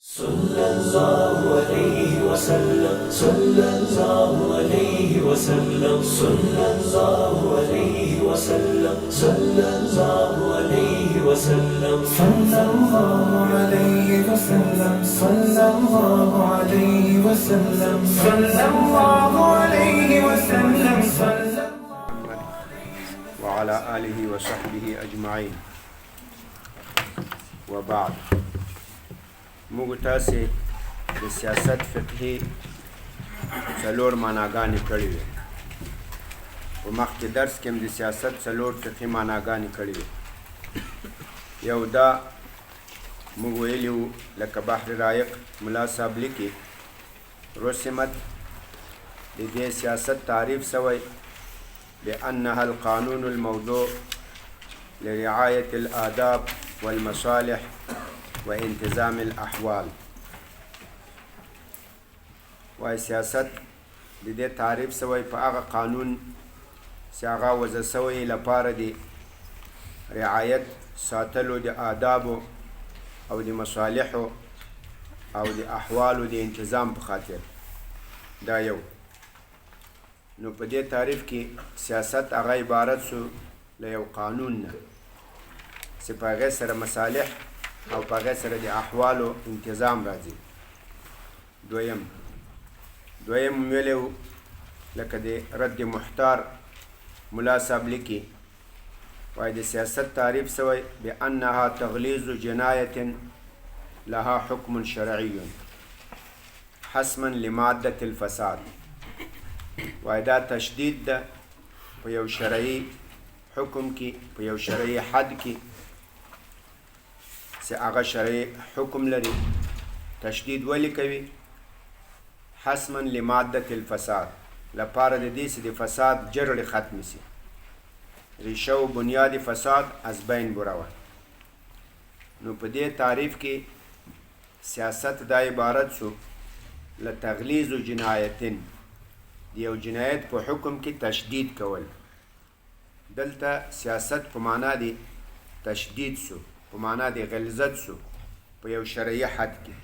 صلى الله عليه وسلم صلى الله عليه وسلم صلى الله عليه وسلم صلى الله عليه وسلم صلى الله عليه وسلم صلى الله عليه وسلم صلى الله عليه وسلم صلى وعلى آله وصحبه أجمعين وبعد موږ تاسې د سیاست فقهي څلور معناګانې کړې وې په مخکې درس کې هم د سیاست څلور فقهي معناګانې کړې وې یو دا موږ ویلي وو لکه بحر رایق ملا صاحب لیکي رسمت د دې سیاست تعریف سوی بأنها القانون الموضوع لرعاية الآداب والمصالح وانتظام الأحوال وای سیاست د دې تعریف سوی په هغه قانون چې هغه وضع سوی لپاره د رعایت ساتلو د آدابو او د مصالحو او د احوالو د انتظام په خاطر دا یو نو په دې تعریف کې سیاست هغه عبارت سو له یو قانون نه چې په هغې سره مصالح او په هغې سره د احوالو انتظام راځي دویم ویلی و لکه د رد محتار ملا صاحب لیکي وایي د سیاست تعریف سوی بأنها تغلیظ جنایة لها حکم شرعي حسما لمادة الفساد وای دا تشدید ده په یو شرعي حکم کې په یو شرعي حد کې چې هغه شرعي حکم لري تشدید ولې کوي حسما لمادة الفساد لپاره د دې چې د فساد جرړې ختم شي ریشه و بنیاد فساد از بین بروه نو په دې تعریف کې سیاست دا عبارت شو لتغلیظ جنایتن د یو جنایت په حکم کې تشدید کول دلته سیاست په معنا دی تشدید سو په معنا دی غلظت سو په یو شرعي حد کې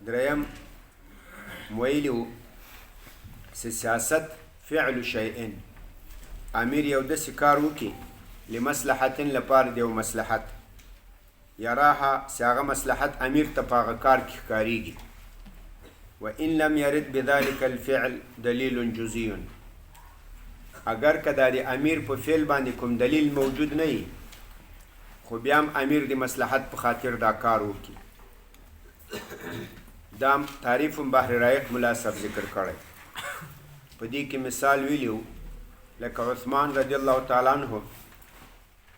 دریم ویلي و چې سیاست فعل شیء امیر یو داسې کار وکړي لمصلحت لپاره د یو مصلحت یراها چې هغه مصلحت امیر ته په هغه کار کې ښکارېږي وإن لم يرد بذلك الفعل دلیل جزئی اگر که دا د امیر په فعل باندې کوم دلیل موجود نه وي خو بیا هم امیر د مصلحت په خاطر دا کار وکړي دا تعریف هم بحر رایق ملا صاحب ذکر کړی په دې کې مثال ویلي لکه عثمان رضی الله تعالی عنه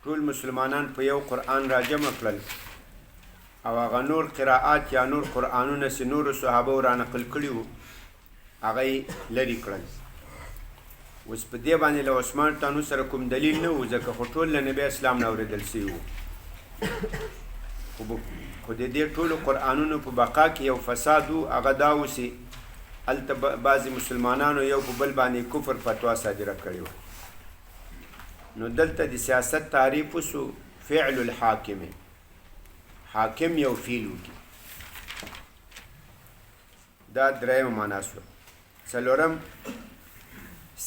ټول مسلمانان په یو قرآن را جمع کړل او هغه نور قراءات یا نور قرآنونه چې نورو صحابو را نقل کړي وو هغه یې لرې کړل اوس په دې باندې له عثمان تانو سره کوم دلیل نه و ځکه خو ټول له نبی اسلام نه اورېدل سوي وو خو د دې ټولو قرآنونو په بقا کې یو فساد و هغه دا و چې هلته بعضې مسلمانانو یو په بل باندې کفر فتوا صادره کړې وه نو دلته د سیاست تعریف وسو فعل الحاکم حاکم یو فعل وکړي دا درېیمه معنا شوه څلورم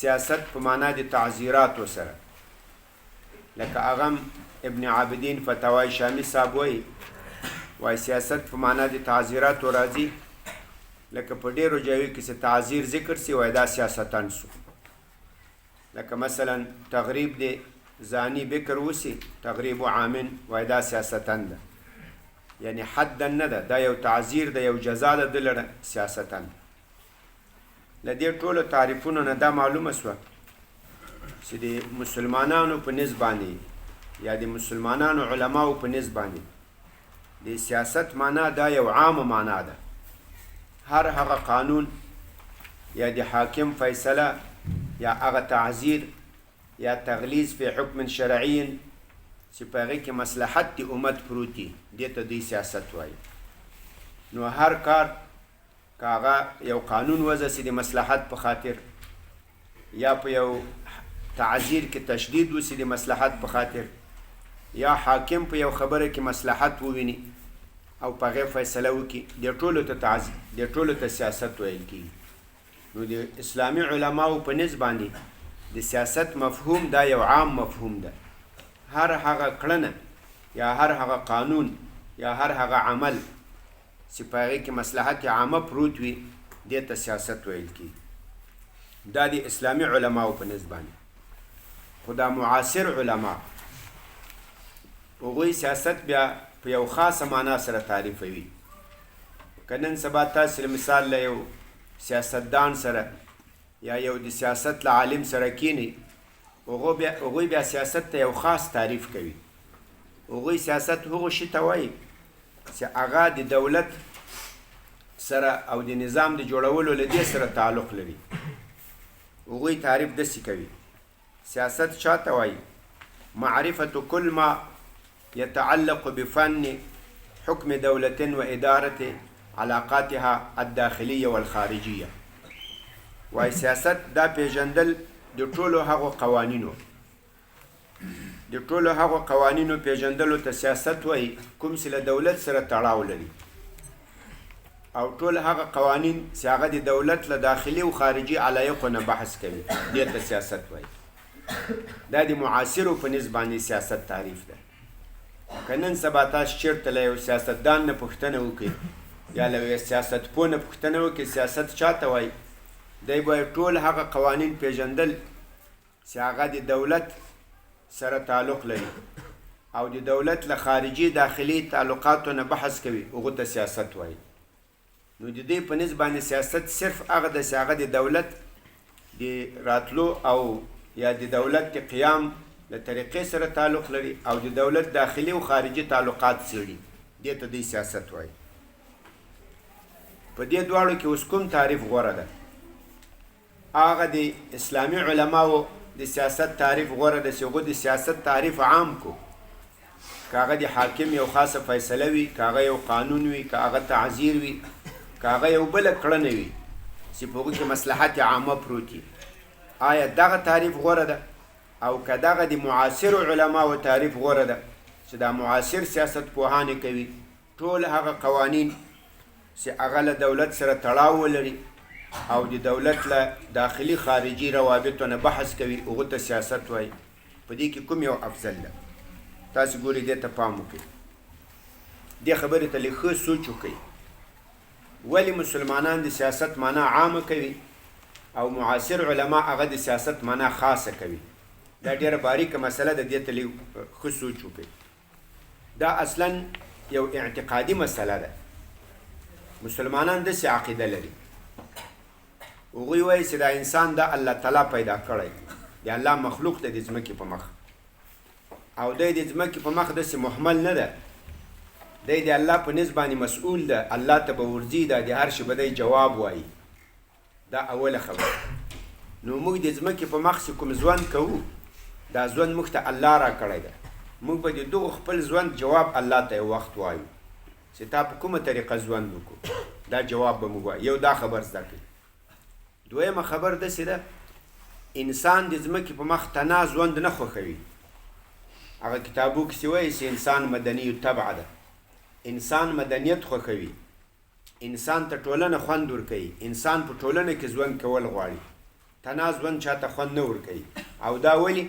سیاست په معنا د تعزیراتو سره لکه هغه ابن عابدین فتاوای شامی صاحب وایي سیاست په معنا د تعزیراتو راځي لکه په ډېرو ځایو کې چې تعزیر ذکر سي وایي دا سیاستن سو لکه مثلا تغریب د زانی بکر وسی تغریب عامن وایي دا سیاستن ده یعنی حد نه ده دا یو تعزیر ده یو جزا ده د لره سیاستن له دې ټولو تعریفونو نه دا معلومه سوه چې د مسلمانانو په نسب باندې یا د مسلمانانو علماو په نسب باندې د سیاست معنا دا یو عامه معنا ده هر هغه قانون یا د حاکم فیصله یا هغه تعزیر یا تغلیظ فی حکم شرعی چې په هغې کې مصلحت د امت پروتي دې ته دوی سیاست وایي نو هر کار که هغه یو قانون وضع سي د مصلحت په خاطر یا په یو تعزیر کې تشدید وسي د مصلحت په خاطر یا حاکم په یو خبره کې مصلحت وویني او په هغې فیصله وکړي دې ټولو ته سیاست ویل کېږي. نو د اسلامي علماو په نسبت باندې د سیاست مفهوم دا یو عام مفهوم ده. هر هغه کړنه یا هر هغه قانون یا هر هغه عمل چې په هغې کې مصلحت عامه پروت وي دې ته سیاست ویل کېږي. دا د اسلامي علماو په نسبت باندې. خو دا معاصر علما هغوی سیاست بیا په یو خاصه معنا سره تعریفوي. که نن سبا تاسې مثال له یو سیاستدان سره یا یو د سیاست له عالم سره کینی، هغوی بیا سیاست ته یو خاص تعریف کوي. هغوی سیاست هغو شي ته وایي چې هغه د دولت سره او د نظام د جوړولو له دې سره تعلق لري. هغوی تعریف داسې کوي سیاست چاته وایي؟ معرفة كل ما يتعلق بفن حكم دولة وإدارة علاقاتها الداخلية والخارجية. وای سیاست دا پیژندل د ټولو هغو قوانینو پیژندلو ته سیاست وایي کوم چې له دولت سره تړاو لري، او ټول هغه قوانین چې هغه د دولت له داخلي او خارجي علایقو نه بحث کوي دې ته سیاست وایي. دا د معاصرو په نسبت باندې سیاست تعریف ده. که نن سبا تاسو چېرته له یو سیاستدان نه پوښتنه وکړئ یا له یو سیاستپوه نه پوښتنه وکړئ سیاست چاته وایي، دی به ټول هغه قوانین پیژندل چې هغه د دولت سره تعلق لري او د دولت له خارجي داخلي تعلقاتو نه بحث کوي، هغو ته سیاست وایي. نو د دې په نسبت باندې سیاست صرف هغه ده چې هغه د دولت د راتلو او یا د دولت د قیام له طریقې سره تعلق لري او د دولت داخلي او خارجي تعلقات څېړي، دې ته دوی سیاست وایي. په دې دواړو کې اوس کوم تعریف غوره ده؟ هغه د اسلامي علماو د سیاست تعریف غوره ده چې هغو د سیاست تعریف عام کو. که هغه د حاکم یو خاصه فیصله وي، که هغه یو قانون وي، که هغه تعزیر وي، که هغه یو بله کړنه وي چې په هغو کې مصلحت عامه پروت وي، آیا دغه تعریف غوره ده؟ او که دغه د معاصرو علماو تعریف غوره ده چې دا معاصر سیاست پوهانې کوي ټول هغه قوانین چې هغه له دولت سره تړاو ولري او د دولت له داخلي خارجي روابطو نه بحث کوي، هغو ته سیاست وایي. په دې کې کوم یو افضل ده؟ تاسو ګورئ دې ته پام وکړئ، دې خبرې ته لږ ښه سوچ وکړئ. ولې مسلمانان د سیاست معنا عامه کوي او معاصر علما هغه د سیاست معنا خاصه کوي؟ دا ډېره باریکه مسله ده، دې ته لږ ښه سوچ وکړئ. دا اصلا یو اعتقادي مسله ده. مسلمانان داسې عقیده لري، هغوی وایي چې دا انسان دا الله تعالی پیدا کړی، د الله مخلوق دی د ځمکې په مخ، او دی د ځمکې په مخ داسې محمل نه ده، دی د الله په نسبت باندې مسؤول ده، الله ته به ورځي، دا د هر شي به دی جواب وایي. دا اوله خبره. نو موږ د ځمکې په مخ چې کوم ژوند کوو دا ژوند موږ ته الله را کړی ده، موږ به د دغو خپل ژوند جواب الله ته یو وخت وایو چې تا په کومه طریقه ژوند وکړو، دا جواب به موږ وایو. یو دا خبر زده کړئ. دویمه خبر داسې ده انسان د ځمکې په مخ تنها ژوند نه خوښوي. هغه کتابو کې چې وایي چې انسان مدني طبع ده، انسان مدنیت خوښوي، انسان ته ټولنه خوند ورکوي، انسان په ټولنه کې ژوند کول غواړي، تنها ژوند چاته خوند نه ورکوي. او دا ولې؟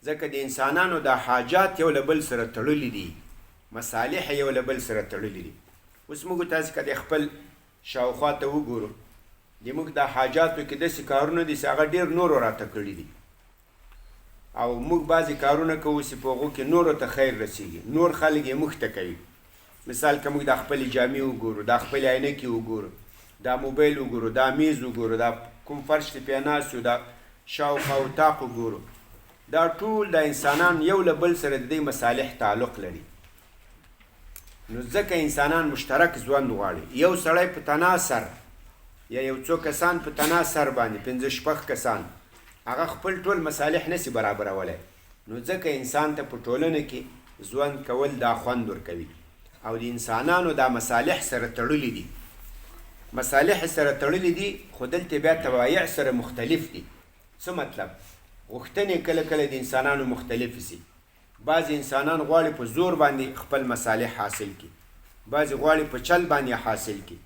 ځکه د انسانانو دا حاجات یو له بل سره تړلي دي، مصالح یو له بل سره تړلي دي. اوس موږ تاسې که د خپل شاوخوا ته وګورو، د موږ د حاجاتو کې داسې کارونه دي چې هغه ډېر نورو راته کړي دي، او موږ بعضې کارونه کوو چې په هغو کې نورو ته خیر رسېږي، نور خلک یې موږ ته کوي. مثال که موږ د خپلې جامې وګورو، د خپلې عینکې وګورو، دا موبایل وګورو، دا میز وګورو، دا کوم فرش چې پې ناست یو، دا شاوخوا اطاق وګورو، دا ټول د انسانان یو له بل سره د دې مصالح تعلق لري. نو ځکه انسانان مشترک ژوند غواړي. یو سړی په تنها سر یا یو څو کسان په تنها سر باندې 5-6 کسان هغه خپل ټول مصالح نسی برابرولی، نو ځکه انسان ته په ټولنه کې ژوند کول دا خوند ورکوي. او د انسانانو دا مصالح سره تړلي دي، مصالح سره تړلي دي، خو دلته بیا تبایع سره مختلف دي. څه مطلب؟ غوښتنې کله کله د انسانانو مختلف سي. بعضې انسانان غواړي په زور باندې خپل مصالح حاصل کړي، بعضې غواړي په چل باندې حاصل کړي،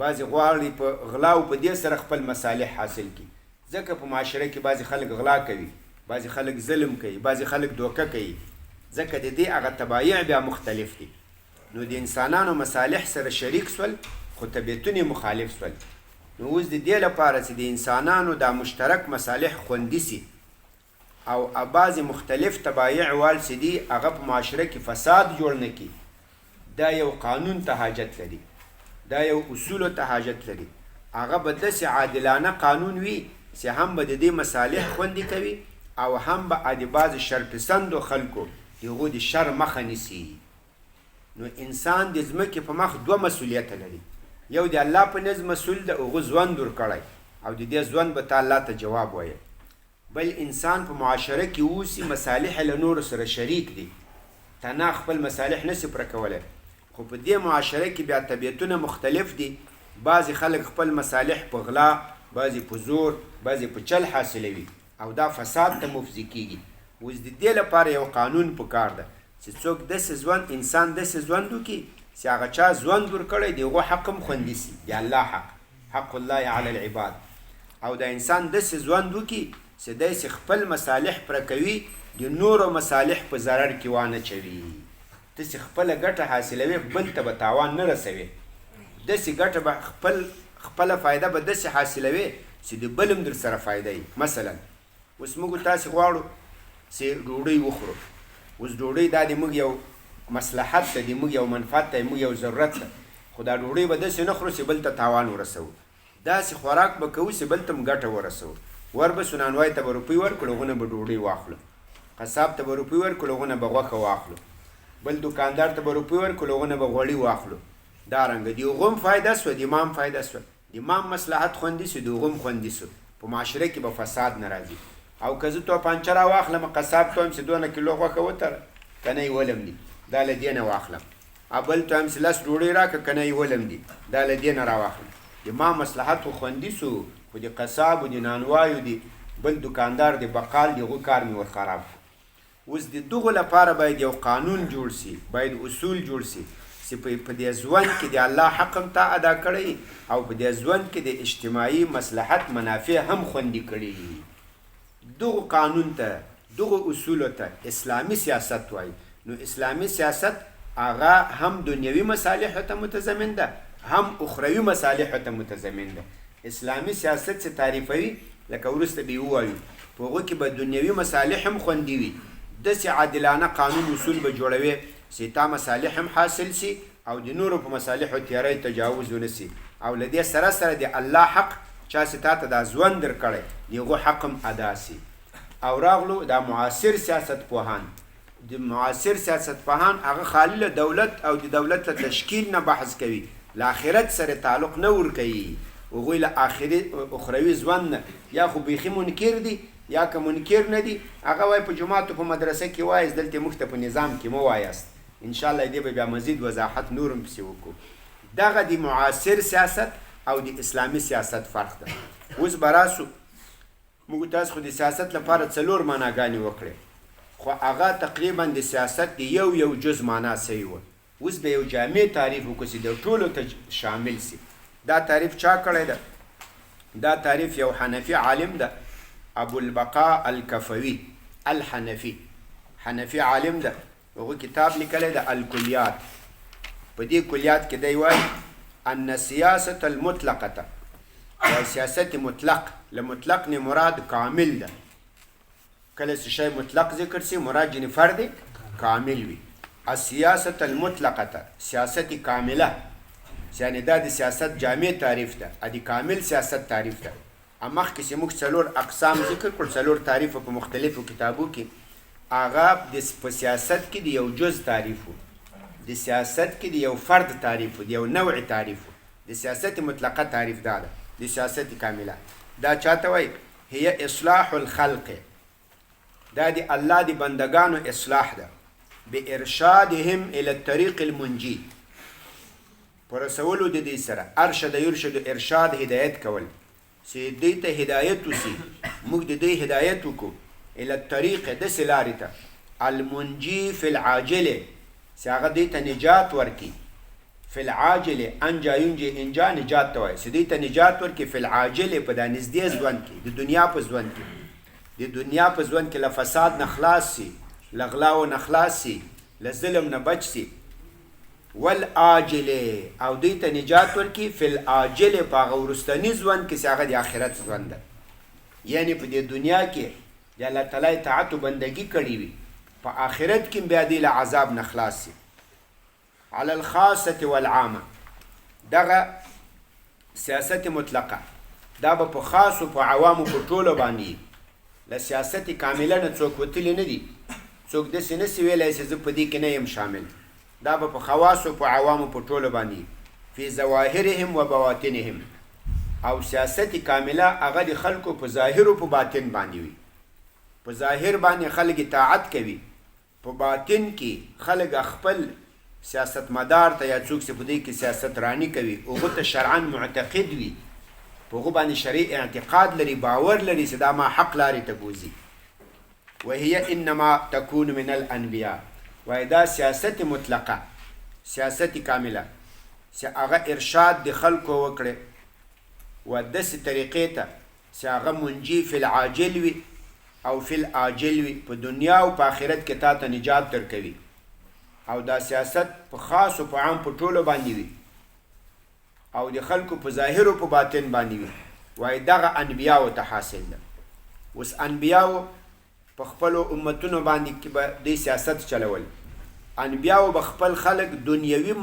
بعضې غواړي په غلا او په دې سره خپل مصالح حاصل کړي. ځکه په معاشره کې بعضې خلک غلا کوي، بعضې خلک ظلم کوي، بعضې خلک دوکه کوي، ځکه د دې هغه طبایع بیا مختلف دي. نو د انسانانو مصالح سره شریک سول خو طبیعتونه مخالف سول. نو اوس د دې لپاره چې د انسانانو دا مشترک مصالح خوندي سي او بعضې مختلف طبایع وال چې دي هغه په معاشره کې فساد جوړ نه کړي، دا یو قانون ته حاجت لري، دا یو اصولو ته حاجت لري. هغه به داسې عادلانه قانون وي چې هم به د دې مصالح خوندي کوي او هم به د بعضې شرپسندو خلکو د هغو د شر مخه نیسي. نو انسان د ځمکې په مخ دوه مسؤلیته لري، یو د الله په نزد مسؤل د هغه ژوند ورکړی او د دې ژوند به ته الله ته جواب وایي. بل انسان په معاشره کې اوسي مصالح له نورو سره شریک دي، تنها خپل مصالح نسي پوره کولی، خو په دې معاشره کې بیا طبیعتونه مختلف دي. بعضې خلک خپل مصالح په غلا، بعضې په زور، بعضې په چل حاصلوي او دا فساد ته مفضي کیږي. اوس د دې لپاره یو قانون پکار ده چې څوک داسې ژوند انسان داسې ژوند وکړي چې هغه چا ژوند ورکړی د هغو حق هم خوندي سي، د الله حق، حق الله علی العباد. او دا انسان داسې ژوند وکړي چې داسې خپل مصالح پوره کوي، د نورو مصالح په ضرر کې وانه چوي. داسې خپله ګټه حاصلوي، بل ته به تاوان نه رسوي. داسې ګټه به خپله فایده به داسې حاصلوي چې د بل هم در سره فایده وي. مثلا اوس موږ تاسې غواړو چې ډوډۍ وخورو. اوس ډوډۍ دا د موږ یو مصلحت ده، د موږ یو منفعت ده، موږ یو ضرورت ده، خو دا ډوډۍ به داسې نه خورو چې بل ته تاوان ورسوو. داسې خوراک به کوو چې بل ته هم ګټه ورسوو. وربسو نانوای ته به روپۍ ورکړو، هغونه به ډوډۍ واخلو. قصاب ته به روپۍ ورکړو، هغونه به غوښه واخلو. بل دکاندار ته به روپۍ ورکړو، هغونه به غوړي واخلو. دارنګه د هغو هم فایده سوه، د امام فایده سوه، د امام مصلحت خوندي سو، د هغو هم خوندي سو. په معاشره کې به فساد نه راځي. او که زه توپانچه راواخلم قصاب ته وایم چې 2 کیلو غوښه وتره، که نه یې ولم دي، دا له دې نه واخلم. بل ته وایم چې 10 ډوډۍ راکړه، که نه یې ولم دي، دا له دې نه راواخلم. د ما مصلحت خو خوندي سو، خو د قصابو، د نانوایو، د بل دکاندار، د بقال، د هغو کار مې ور خراب کړو. اوس د دغو لپاره باید یو قانون جوړ سي، باید اصول جوړ سي چې په دې ژوند کې د الله حق هم تا ادا کړی او په دې ژوند کې د اجتماعي مصلحت منافع هم خوندي کړي. دغو قانون ته، دغو اصولو ته اسلامي سیاست وایي. نو اسلامي سیاست هغه هم دنیوي مصالحو ته متضمن ده، هم اخروي مصالحو ته متضمن ده. اسلامي سیاست چې تعریفوي لکه وروسته به ووایو، په هغو کې به دنیوي مصالح هم خوندي وي. داسې عادلانه قانون اصول به جوړوي چې تا مصالح هم حاصل سي او د نورو په مصالحو تیاری تجاوز ونه سي. او له دې سره سره د الله حق چا چې تا ته دا ژوند درکړی د هغو حق هم ادا سي. او راغلو دا معاصر سیاست پوهان، د معاصر سیاست پوهان هغه خالی له دولت او د دولت له تشکیل نه بحث کوي، له آخرت سره تعلق نه ورکوي. هغوی له اخروي ژوند نه یا خو بیخي منکر دي یا که منکر نه دي، هغه وایي په جوماتو په مدرسه کې وایست، دلته موږ ته په نظام کې مه وایاست. انشاءالله دې به بیا مزید وضاحت نور هم پسې وکړو. دغه د معاصر سیاست او د اسلامي سیاست فرق ده. اوس به راسو موږ تاسو خو د سیاست لپاره 4 معناګانې وکړې، خو هغه تقریبا د سیاست د یو جز معنا سوي وه. اوس به یو جامع تعریف وکړو چې د ټولو ته شامل سي. دا تعریف چا کړی ده؟ دا تعریف یو حنفي عالم ده، ابو البقاء الکفوي الحنفي، حنفي عالم ده. هغه کتاب لیکلی ده الکلیات. په دې کلیات کې دی وایي ان سیاست المطلقه، یا سیاست مطلق، له مطلق نه مراد کامل ده. کله چې شی مطلق ذکر سي مراد جنې فرد کامل وي. السیاست المطلقه سیاست کامله، یعنی دا د سیاست جامع تعریف ده، ادي کامل سیاست تعریف ده. مخکې چې موږ 4 اقسام ذکر کړو، 4 تعریف په مختلفو کتابو کې. هغه په سیاست کې د یو جز تعریف و، د سیاست کې د یو فرد تعریف و، د یو نوع تعریف و. د سیاست مطلقه تعریف دا ده، د سیاست کامله. دا چاته وایي؟ هي اصلاح الخلق، دا د الله د بندگانو اصلاح ده، بارشادهم الى الطريق المنجي، پر رسولو د دې سره. ارشد یرشد، ارشاد هدایت کول، چې دې ته هدایت وسي، موږ د دې هدایت وکړو الى الطريق، داسې لارې ته، المنجي فی العاجله، چې هغه دې ته نجات ورکړي، فی العاجل انجا ینجی انجا نجات ته وایي چې دوی ته نجات ورکړي فی العاجل په دا نږدې ژوند کې د دنیا په ژوند کې د دنیا په ژوند کې له فساد نه خلاص سي له غلاو نه خلاص سي له ظلم نه بچ سي والعاجل او دوی ته نجات ورکړي فی العاجل په هغه وروستني ژوند کې چې هغه د آخرت ژوند ده یعنی په دې دنیا کې د الله تعالی اطاعت او بندګي کړې وي په آخرت کې بیا دوی له عذاب نه خلاص سي على الخاصة والعامة دغه سیاست مطلقه دا به په خاصو په عوامو په ټولو باندې له سیاست کامله نه څوک وتلی نه دي څوک داسې نسي ویلی چې زه په دې کې نه یم شامل دا به په خواصو په عوامو په ټولو باندې فی ظواهرهم و بواطنهم او سیاست کامله هغه د خلکو په ظاهر او په باطن باندې وي په ظاهر باندې خلک اطاعت کوي په باطن کې خلک خپل سیاست مدار ته یا څوک چې په دې کې سیاست رانی کوي هغه ته شرعاً معتقد وي په هغه باندې شرعي اعتقاد لري باور لري چې دا ما حق لارې ته بوځي وهي انما تكون من الانبیاء وای دا سیاست مطلقه سیاست کامله چې هغه ارشاد د خلکو وکړي و داسې طریقې ته چې هغه منجي فی العاجل وي او فی الآجل وي په دنیا او په آخرت کې تا ته نجات درکوي او دا سیاست په خاص او په عام په ټولو باندې وي او د خلکو په ظاهر او په باطن باندې وي وای دغه انبیاو ته حاصل ده اوس انبیاو په خپلو امتونو باندې کې به دې سیاست چلول انبیاو به خپل خلک دنیوي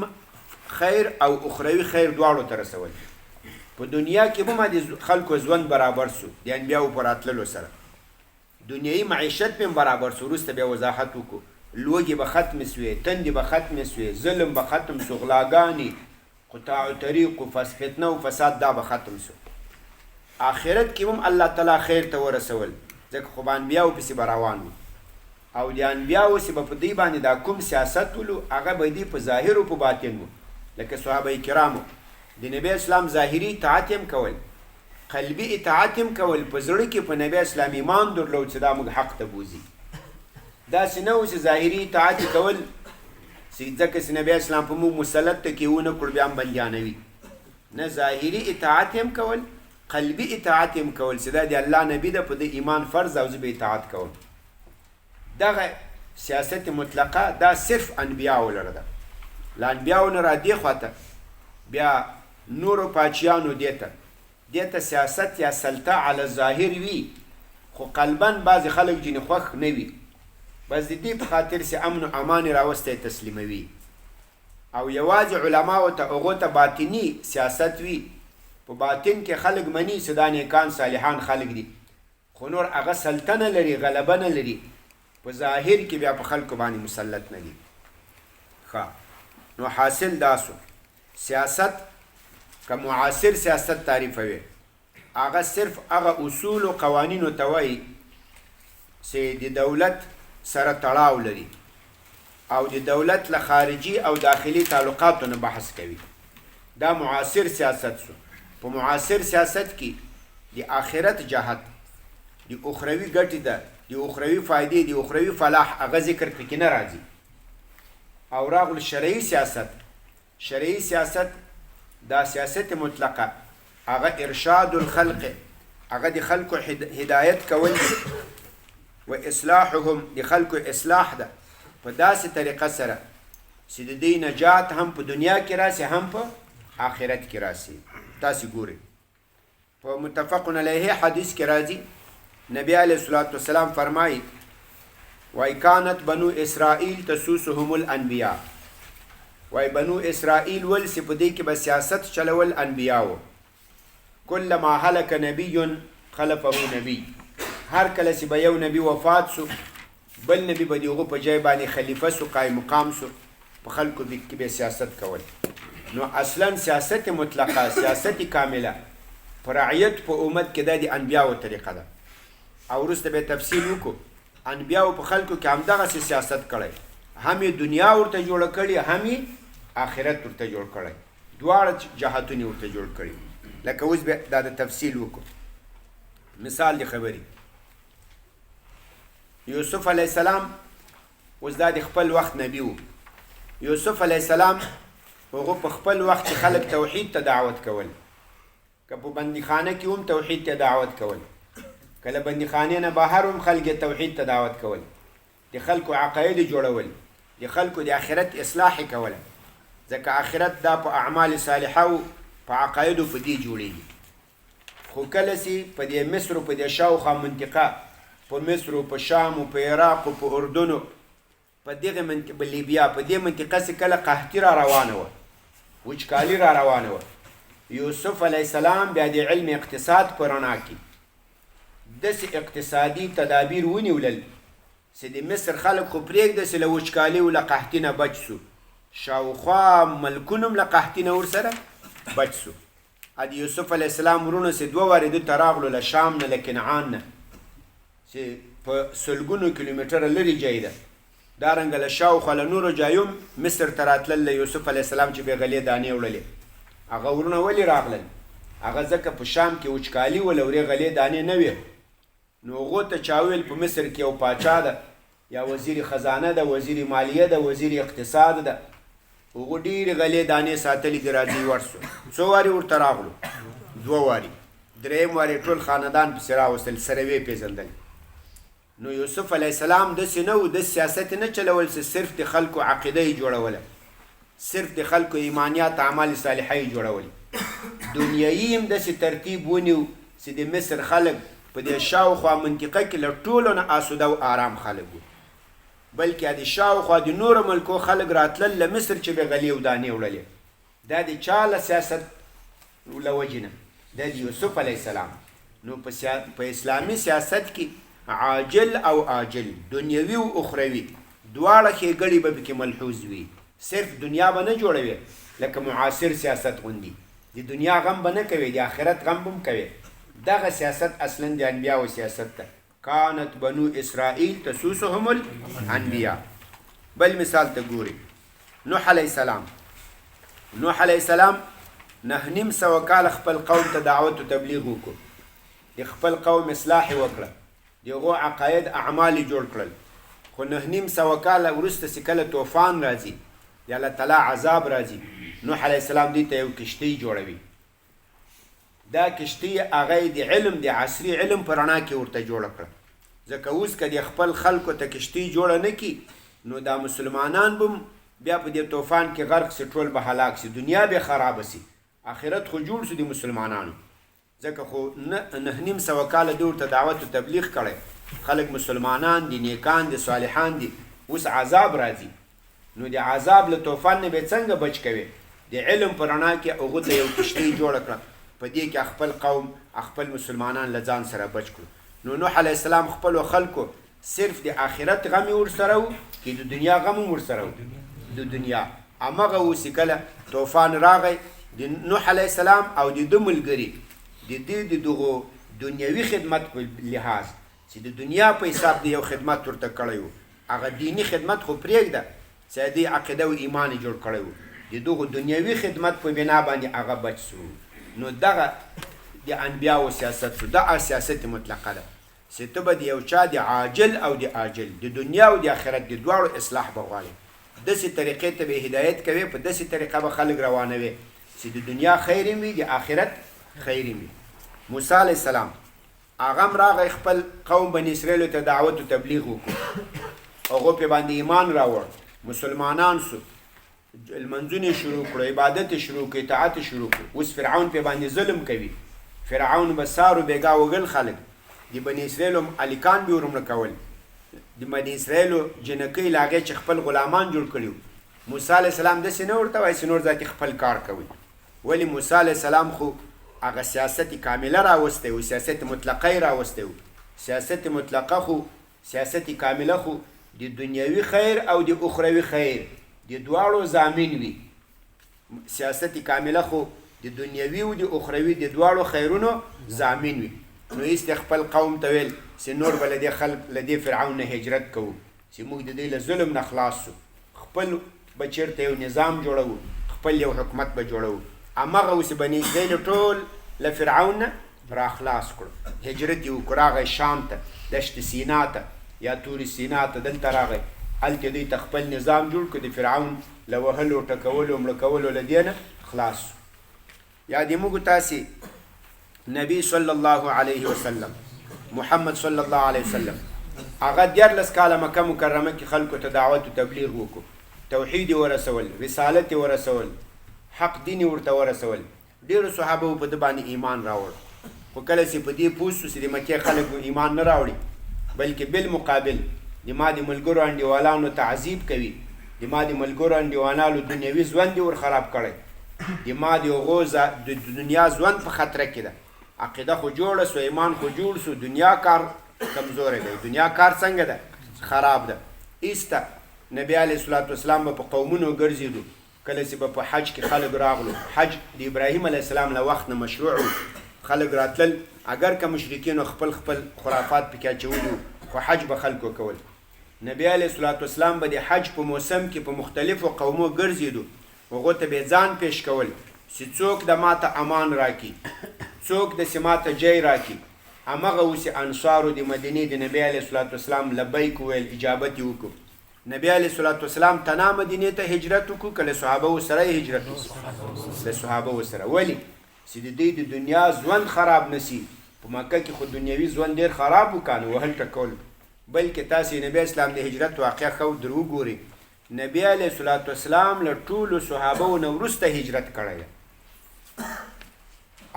خیر او اخروي خیر دواړو ته رسول په دنیا کې به ما د خلکو ژوند برابر سو د انبیاو په راتللو سره دنیوي معیشت به برابر سو وروسته بیا وضاحت وکړو لوږې به ختم سوې تندې به ختم سوې ظلم به ختم سو غلاګانې قطاع طریق و فتنه و فساد دا به ختم سو آخرت کې هم الله تعالی خیر ته ورسول ځکه خو به انبیاو پسې به روان وو او د انبیاو چې به په دوی باندې دا کوم سیاست ولو هغه به دوی په ظاهر او په باطن وو لکه صحابه کرامو د نبی اسلام ظاهري اطاعت هم کول قلبي اطاعت هم کول په زړه کې په نبی اسلام ایمان درلود چې دا موږ حق ته بوځي داسې نه و چې ظاهري اطاعت کول ځکه چې نبی اسلام په موږ مسلط ته کې ونه کړو بیا هم بندیانوي نه ظاهري اطاعت هم کول قلبي اطاعت هم کول چې دا د الله نبي ده په د ایمان فرض او زه به اطاعت کوم دغه سیاست مطلقه دا صرف انبیاو لره ده له انبیاو نه را دې خواته بیا نورو پاچیانو دیته سیاست یا سلطه علی ظاهر وي خو قلبا بعضې خلک جنې خوښ نه وي بس د دې په خاطر چې امن و امان راوستی تسلیموي او یوازې علماو ته هغو ته باطني سیاست وي په باطن کې خلک مني چې دا نیکان صالحان خلک دي خو نور هغه سلطه نه لري غلبه نه لري په ظاهر کې بیا په خلکو باندې مسلط نه دي نو حاصل دا سو سیاست که معاصر سیاست تعریفوي هغه صرف هغه اصول و قوانینو ته وایي چې د دولت سره تړاو لري او د دولت له خارجي او داخلي تعلقاتو نه بحث کوي دا معاصر سیاست سو په معاصر سیاست کې د آخرت جهت د اخروي ګټې ده د اخروي فائدې د اخروي فلاح هغه ذکر پکې نه راځي او راغل شرعي سیاست دا سیاست مطلقه هغه ارشاد الخلق هغه د خلکو هدایت کول و اصلاحهم د خلکو اصلاح ده په داسې طریقه سره چې د دې نجات هم په دنیا کې راسي هم په آخرت کې راسي تاسې ګورئ په متفقون علیه حدیث کې راځي نبی علیه الصلاة والسلام فرمایي وای کانت بنو اسرائیل تسوسهم الانبیاء وای بنو اسرائیل ول چې په دې کې به سیاست چلول انبیاو کلما هلک نبی خلفه نبی هر کله چې به یو نبی وفات سو بل نبی به د هغه په ځای باندې خلیفه سو قایم مقام سو په خلکو کې به سیاست کول نو اصلا سیاست مطلقه سیاست کامله په رعیت په امت کې د انبیاو طریقه ده او وروسته به تفصیل وکړو انبیاو په خلکو کې همدغسې سیاست کړی هم یې دنیا ورته جوړه کړې هم یې آخرت ورته جوړ کړی دواړه جهتونه ورته جوړ کړي لکه اوس به دا د تفصیل وکړو مثال دی خبرې یوسف علیه السلام اوس دا د خپل وخت نبی و یوسف علیه السلام هغه په خپل وخت کې خلک توحید ته دعوت کول، که په بندیخانه کې هم توحید ته دعوت کول، کله بندیخانې نه بهر هم خلک توحید ته دعوت کول، د خلکو عقاید جوړول، د خلکو د آخرت اصلاح کول، ځکه آخرت دا په اعمال صالحه او په عقایدو په دې جوړېږي. خو کله چې په دې مصر په دې شاوخوا منطقه، په مصر او په شام او په عراق او په اردن، په دغه منطقه په لیبیا، په دې منطقه کې کله قحطي را روانه وه، وچکالي را روانه وه. یوسف علیه السلام بیا د علم اقتصاد په رڼا کې داسې اقتصادي تدابیر ونیولل چې د مصر خلک خو پرېږده چې له وچکالي او له قحطي نه بچ سو، شاوخوا ملکونه هم له قحطي نه ورسره بچ سو. د یوسف علیه السلام ورونه چې 2 وارې دلته راغلو، له شام نه، له کنعان نه، چې په سلګونو کیلومتره لرې ځای ده. دارنګه له شاوخوا له نورو ځایو مصر ته راتلل له یوسف علیه السلام چې بې غلې دانې وړلې. هغه ورونه ولې راغلل؟ هغه ځکه په شام کې وچکالي وله، ورې غلې دانې نه وې، نو هغو ته چا ویل په مصر کې یو پاچا ده، یا وزیر خزانه ده، وزیر مالیه ده، وزیر اقتصاد ده، هغو ډېرې غلې دانې ساتلي دي، راځي ورسو. څو وارې ورته راغلو؟ 2 وارې. 3م وارې ټول خاندان پسې راوستل، سره ویې پېژندل. نو یوسف علیه السلام داسې نه و، د سیاست نه چلول چې صرف د خلکو عقیده یې جوړوله، صرف د خلکو ایمانیات اعمال صالحه یې جوړول. دنیایي هم داسې ترتیب ونیو چې د مصر خلک په دې شاوخوا منطقه کې له ټولو نه آسوده او آرام خلک وو، بلکې د شاوخوا د نورو ملکو خلک راتلل له مصر چې به غلې او دانې وړلې. دا د چا له سیاست له وجې نه؟ دا د یوسف علیه السلام. نو په اسلامي سیاست کې عاجل او آجل، دنیوي او اخروي، دواړه ښېګړې به پکې ملحوظ وي. صرف دنیا به نه جوړوي لکه معاصر سیاست غوندي، د دنیا غم به نه کوي، د آخرت غم به هم کوي. دغه سیاست اصلا د انبیاو سیاست ده. کانت بنو اسرائیل تسوسهم الانبیاء. بل مثال ته ګوري، نوح علیه السلام. نوح علیه السلام 900 کاله خپل قوم ته دعوت او تبلیغ وکړو، د خپل قوم اصلاح یې وکړه، د هغو عقاید اعمال یې جوړ کړل. خو 900 کاله وروسته چې کله طوفان راځي یا الله تعالی عذاب راځي، نوح علیه السلام دې ته یو کشتۍ جوړوي. دا کشتۍ هغه د علم، د عصري علم په رڼا کې ورته جوړه کړه. ځکه اوس که د خپل خلکو ته کشتۍ جوړه نه کړي، نو دا مسلمانان به بیا په دې طوفان کې غرق سي، ټول به هلاک سي، دنیا به خرابه سي، آخرت خو جوړ سو د مسلمانانو. ځکه خو 900 کاله دې ورته دعوت او تبلیغ کړی، خلک مسلمانان دي، نیکان دي، صالحان دي. اوس عذاب راځي، نو د عذاب له طوفان نه به څنګه بچ کوي؟ د علم په رڼا کې هغو ته یو کشتۍ جوړه کړه، په دې کې خپل قوم، خپل مسلمانان له ځان سره بچ کړو. نو نوح علیه السلام خپلو خلکو صرف د آخرت غم یې ورسره و، که د دنیا غم هم ورسره و، د دنیا. همغه اوس کله طوفان راغی، د نوح علیه السلام او د ده ملګري د دې د دغو دنیوي خدمت په لحاظ چې د دنیا په حساب د یو خدمت ورته کړی و، هغه دیني خدمت خو پرېږده چې د عقیده او ایمان یې جوړ کړی و، د دغو دنیوي خدمت په بنا باندې هغه بچ سو. نو دغه د انبیاو سیاست شو، دغه سیاست مطلقه ده چې ته به د یو چا د عاجل او د آجل، د دنیا او د آخرت د دواړو اصلاح به غواړې. داسې طریقې ته به هدایت کوې، په داسې طریقه به خلک روانوي چې د دنیا خیر هم وي، د آخرت خیر هم وي. موسی علیه السلام هغه هم راغی، خپل قوم بني اسرائیلو ته دعوت او تبلیغ وکړو، هغو پې باندې ایمان راوړ، مسلمانان سو، لمنځونه شروع کړو، عبادت شروع کړو، اطاعت شروع کړو. اوس فرعون پې باندې ظلم کوي، فرعون به سارو بیګا وګل خلک، د بني اسرائیلو الیکان به ورمړه کول، د بني اسرائیلو جنکۍ له هغې چې خپل غلامان جوړ کړي وو. موسی علیه السلام داسې نه ورته وایي چې نور ذاتي خپل کار کوي، ولې موسی علیه السلام خو هغه سیاست کامله راوستی و، سیاست مطلقه یې راوستی و. سیاست مطلقه خو، سیاست کامله خو د دنیوي خیر او د اخروي خیر د دواړو ضامن وي. سیاست کامله خو د دنیوي او د اخروي د دواړو خیرونو ضامن وي. نو ایست خپل قوم ته ویل چې نور به له دې خلک له دې فرعون نه هجرت کوو، چې موږ د دې له ظلم نه خلاص سو، خپل به چېرته یو نظام جوړوو، خپل یو حکومت به جوړوو. همغه اوس بني اسرائیل ټول له فرعون نه را خلاص کړو، هجرت یې وکړو، راغی شام ته، دشت سینا ته یا تور سینا ته، دلته راغی. هلته دوی ته خپل نظام جوړ کړ د فرعون له وهلو ټکولو مړه کولو له دې نه خلاص شو. یا دې موږ تاسې نبی صلی الله علیه وسلم محمد صلی الله علیه وسلم هغه 14 کاله مکه مکرمه کې خلکو ته دعوت او تبلیغ وکړو، توحید یې ورسول، رسالت یې ورسول، حق دین یې ورته ورسول. ډېرو صحابه په ده باندې ایمان راوړ، خو کله چې په دې پوه شو چې د مکې خلک ایمان نه راوړي بلکې بالمقابل د ما د ملګرو انډیوالانو تعذیب کوي، د ما د ملګرو انډیوالانو دنیوي ژوند یې ور خراب کړی، د ما د هغو د دنیا ژوند په خطره کې ده. عقیده خو جوړه سو، ایمان خو جوړ سو، دنیا کار کمزوری دی. دنیا کار څنګه ده؟ خراب ده. ایسته نبی علیه الصلاة والسلام به په قومونو ګرځېدو، کله چې به په حج کې خلک راغلو، حج د ابراهیم علیه السلام له وخت نه مشروع و، خلک راتلل، اگر که مشرکینو خپل خرافات پکې اچولي خو حج به خلکو کول. نبی علیه الصلاة والسلام به د حج په موسم کې په مختلفو قومو ګرځېدو، هغو ته به ځان پیش کول چې څوک د ماته امان راکړي، څوک داسې ماته جای راکړي. همغه اوس انصارو د مدینې د نبی علیه الصلاة والسلام لبیک وویل، اجابت یې وکړو. نبی علیه الصلاة والسلام تنا مدینې ته هجرت وکړو، که له صحابه سره یې هجرت وکړو؟ له صحابه سره. ولې؟ چې د دوی د دنیا ژوند خراب نسی. په مکه کې خو دنیوي ژوند ډېر خراب وکانو، وهل ټکول. بلکې تاسې نبی اسلام د هجرت واقعه ښه در وګورئ، نبی علیه الصلاة والسلام له ټولو صحابو نه وروسته هجرت کړی ده.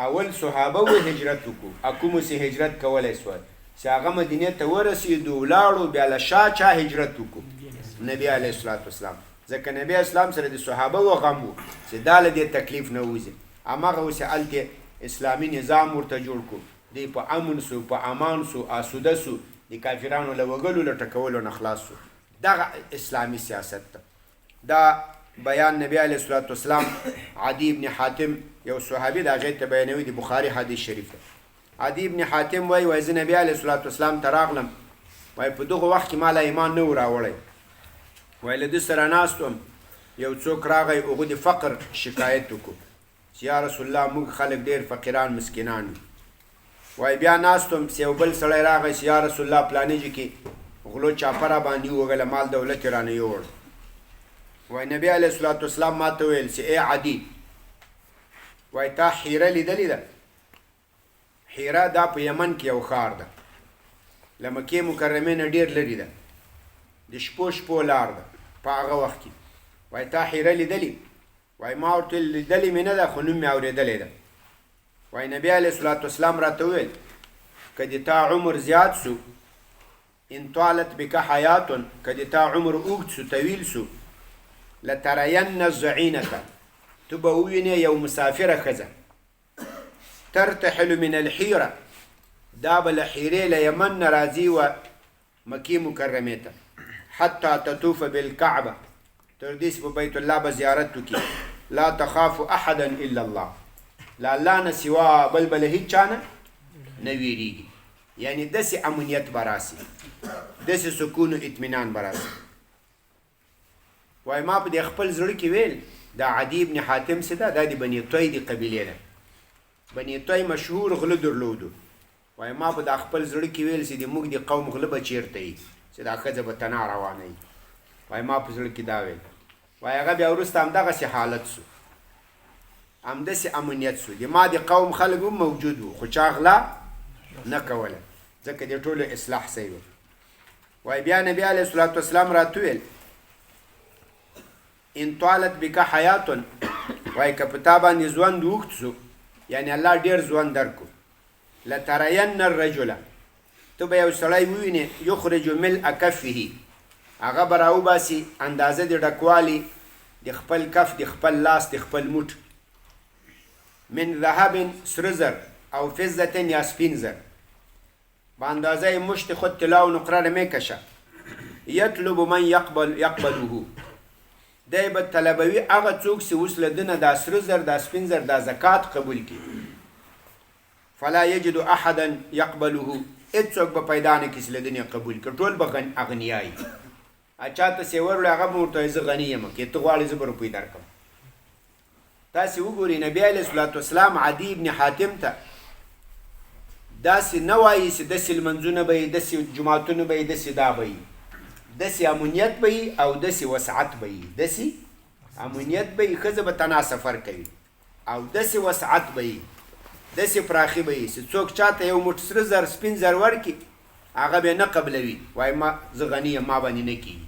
اول صحابه و هجرت وکړو، کومو چې هجرت کولی سول چې هغه مدینې ته ورسېدو ولاړو، بیا له شا چا هجرت وکړو؟ نبی علیه الصلاة والسلام. ځکه نبی اسلام سره د صحابه و غم و چې دا له دې تکلیف نه وځي. هماغه اوس هلته اسلامي نظام ورته جوړ کړو، دی په امن سو، په امان سو، آسوده سو، د کافرانو له وګلو له ټکولو نه خلاص سو. دغه اسلامي سیاست ته دا بیان نبی علیه الصلاة والسلام عدی ابن حاتم یو صحابي د هغې ته بیانوي، د بخاري حدیث شریف ده. عدی ابن حاتم وایي زه نبی علیه الصلاة والسلام ته راغلم، وایي په دغه وخت کې ما له ایمان نه و راوړی، وایي له ده سره ناست وم، یو څوک راغی، هغو د فقر شکایت وکړو چې یا رسول الله موږ خلک ډېر فقیران مسکینان یو. وایي بیا ناست وم چې یو بل سړی راغی چې یا رسول الله پلانې ځای کې غلو چاپه را باندې ووږله، مال دولت یې رانه یوړ. وایي نبی علیه الصلاة والسلام ما ته ویل چې ای عدي، وایي تا حیره لیدلې ده؟ حیره دا په یمن کې یو ښار ده، له مکې مکرمې نه ډېر لرې ده، د شپو شپو لار ده په هغه وخت کې. وایي تا حیره لیدلې؟ وایي ما ورته لیدلې مې نه ده، خو نوم مې اورېدلی ده. وایي نبی علیه الصلاة والسلام راته وویل که د تا عمر زیات سو، ان طالت بک حیاتن، که د تا عمر اوږد سو، طویل سو، لترین الزعینة، تو به ووینې یو مسافره ښځه، ترتحل من الحیره، دا به له حیرې له یمن نه راځي و مکې مکرمې ته، حتی تطوف بالکعبه، تر دې چې په بیت الله به زیارت وکړي، لا تخاف احدا الا الله، له الله نه سوا بل به له هېڅ چا نه ویرېږي. یعنې داسې امنیت به راسي، داسې سکون و اطمینان به راسي. وایي ما په دې خپل زړه کې ویل دا عدي ابن حاتم چې ده، دا د بني طی د قبیلې ده، بني طی مشهور غله درلودو. وایي ما په دا خپل زړه کې ویل چې د موږ د قوم غله به چېرته وي چې دا ښځه به تنا روانه وي. وایي ما په زړه کې دا ویل. وایي هغه بیا وروسته همدغسې حالت سو، همداسې امنیت سو، د ما د قوم خلک هم موجود وو، خو چا غلا نه کوله، ځکه د ټولو اصلاح صحیح و. وایي بیا نبی علیه الصلاة والسلام راته وویل ان طالت بک حیاتن، وایي که په تا باندې ژوند اوږد سو، یعنې الله ډېر ژوند درکو، لترین الرجل، ته به یو سړی ووینې یخرج ملء کفه، هغه به راوباسي اندازه د ډکوالي د خپل کف، د خپل لاس، د خپل موټ، من ذهب سره زر او فضة یا سپین زر، به اندازه مشت خود طلا و نقره نمیکشه. یطلب من یقبله، دی به طلبوي هغه څوک چې اوس له ده نه دا سره زر، دا سپین زر، دا زکات قبول کړي. فلا یجد احدا یقبله، هېڅوک به پیدا نه کړي چې له ده نه قبول کړي، ټول به اغنیایي. چا ته چې وروړی هغه به ورته وایي زه غني یم، که ته غواړې زه به روپۍ درکړم. تاسې وګورئ نبی علیه الصلاة والسلام عدي ابن حاتم ته داسې نه وایي چې داسې لمنځونه به یې، داسې جوماتونه به یې، داسې دا به یې، داسې امنیت به وي او داسې وسعت به وي. داسې امنیت به وي، ښځه به تنها سفر کوي، او داسې وسعت به وي، داسې پراخي به وي چې څوک چاته یو موټ سره زر سپین زر ورکړي هغه به نه قبلوي، وایي ما زه غني یم ما باندې نه کېږي.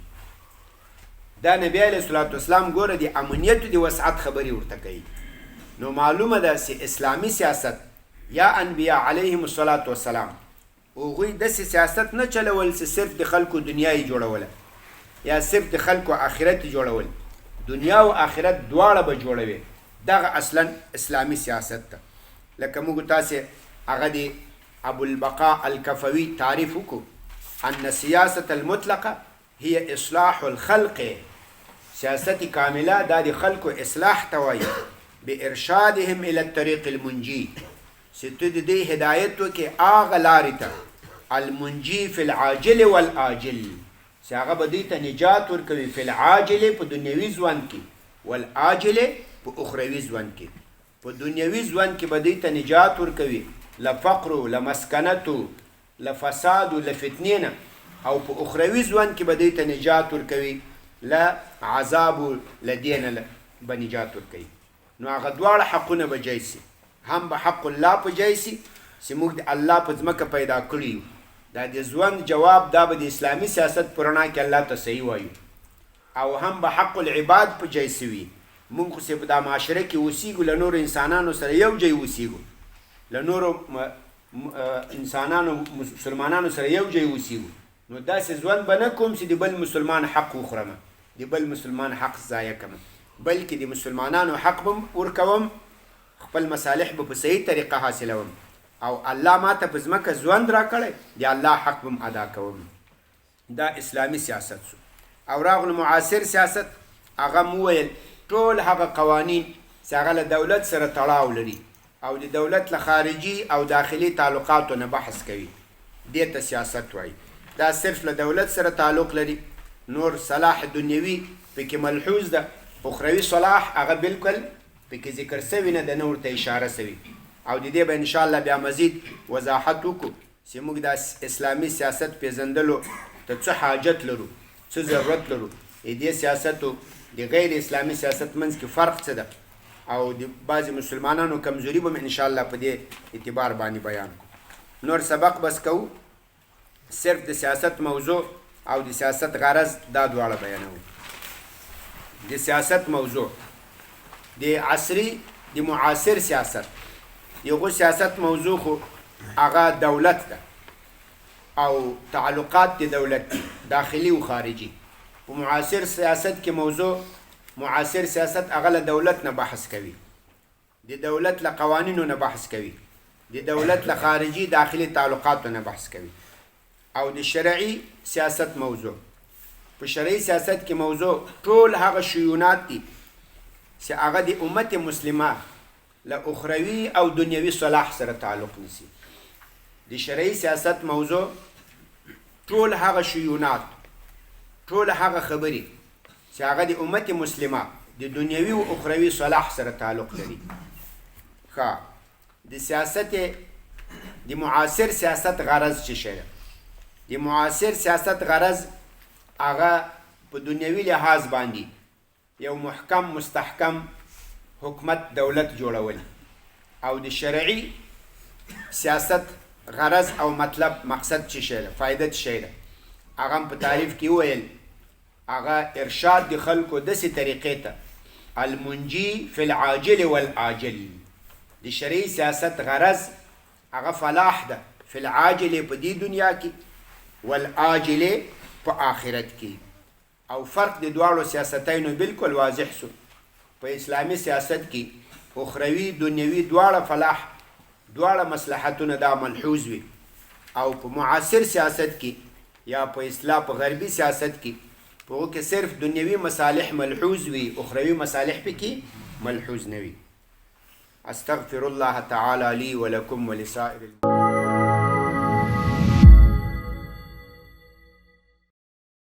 دا نبی علیه الصلاة والسلام ګوره د امنیت د وسعت خبرې ورته کوي. نو معلومه ده چې اسلامي سیاست یا انبیا علیهم الصلاة والسلام هغوی داسې سیاست نه چلول چې صرف د خلکو دنیا یې جوړوله یا صرف د خلکو آخرت یې جوړول، دنیا او آخرت دواړه به جوړوي. دغه اصلا اسلامي سیاست ده. لکه موږ تاسې هغه د ابوالبقاء الکفوي تعریف وکړو، ان سیاست المطلقه هي اصلاح الخلق. سیاست کامله دا د خلکو اصلاح ته وایي، بارشادهم الى الطريق المنجي، چې ته د دې هدایت وکړې هغه لارې ته المنجي فی العاجل والآجل، چې هغه به دوی ته نجات ورکوي فی العاجل په دنیوي ژوند کې، والآجل په اخروي ژوند کې. په دنیوي ژوند کې به دوی ته نجات ورکوي له فقرو، له مسکنتو، له فسادو، له فتنې نه، او په اخروي ژوند کې به دوی ته نجات ورکوي له عذابو، له دې نه به نجات ورکوي. نو هغه دواړه حقونه به جای سي، هم به حق الله په جای سي چې موږ د الله په ځمکه پیدا کړي یو. دا د ژوند جواب دا به د اسلامي سیاست په رڼا کې الله ته صحیح وایو، او هم به حق العباد په جای سي وي. موږ خو په دا معاشره کې اوسیږو، له نورو انسانانو سره یو ځای اوسیږو، له نورو انسانانو مسلمانانو سره یو ځای اوسیږو. نو داسې ژوند به نه کوم چې د بل مسلمان حق وخورم، د بل مسلمان حق ضایع کړم، بلکې د مسلمانانو حق به ورکوم، خپل مصالح به په صحیح طریقه حاصلوم، او الله ما ته په ځمکه ژوند را کړی د الله حق به ادا کوم. دا اسلامي سیاست شو. او راغلو معاصر سیاست، هغه مو ویل ټول هغه قوانین چې هغه له دولت سره تړاو لري او د دولت له خارجي او داخلي تعلقاتو نه بحث کوي، دې ته سیاست وایي. دا صرف له دولت سره تعلق لري، نور صلاح دنیوي پکې ملحوظ ده، اخروي صلاح هغه بالکل پکې ذکر سوي نه ده، نه ورته اشاره سوي. او د دې به انشاءالله بیا مزید وضاحت وکړو چې موږ د اسلامي سیاست پیژندلو ته څه حاجت لرو، څه ضرورت لرو، دې سیاستو د غیر اسلامي سیاست منځ کې فرق څه ده، او د بعضې مسلمانانو کمزوري به انشاءالله په دې اعتبار باندې بیان کړو. نور سبق بس کوو، صرف د سیاست موضوع او د سیاست غرض دا دواړه بیانوو. د سیاست موضوع د عصري د معاصر سیاست، یغو سیاست موضوع خو هغه دولت ده او تعلقات د دولت داخلي و خارجي. په معاصر سیاست کې موضوع معاصر سیاست هغه له دولت نه بحث کوي، د دولت له قوانینو نه بحث کوي، د دولت له خارجي داخلي تعلقاتو نه بحث کوي. او د شرعي سیاست موضوع، په شرعي سیاست کې موضوع ټول هغه شیونات دي چې هغه د امت مسلمه له اخروي او دنیوي صلاح سره تعلق نیسي. د شرعي سیاست موضوع ټول هغه شیونات، ټول هغه خبرې چې هغه د امت مسلمه د دنیوي او اخروي صلاح سره تعلق لري. ښه، د سیاست د معاصر سیاست غرض څه شی ده؟ د معاصر سیاست غرض هغه په دنیوي لحاظ باندې یو محکم مستحکم حکومت دولت جوړول، او د شرعي سیاست غرض او مطلب مقصد څه شی ده، فایده څه شی ده؟ هغه په تعریف کې وویل هغه ارشاد د خلکو داسې طریقې ته المنجي فی العاجل والآجل. د شرعي سیاست غرض هغه فلاح ده فی العاجل په دې دنیا کې، والآجل په آخرت کې. او فرق د دواړو سیاستینو بالکل واضح سو. په اسلامي سیاست کې اخروي دنیوي دواړه فلاح، دواړه مصلحتونه دا ملحوظ وي، او په معاصر سیاست کې یا په اصلاح په غربي سیاست کې په هغو کې صرف دنیوي مصالح ملحوظ وي، اخروي مصالح پکې ملحوظ نه وي. استغفر الله تعالی لي ولكم ولسائر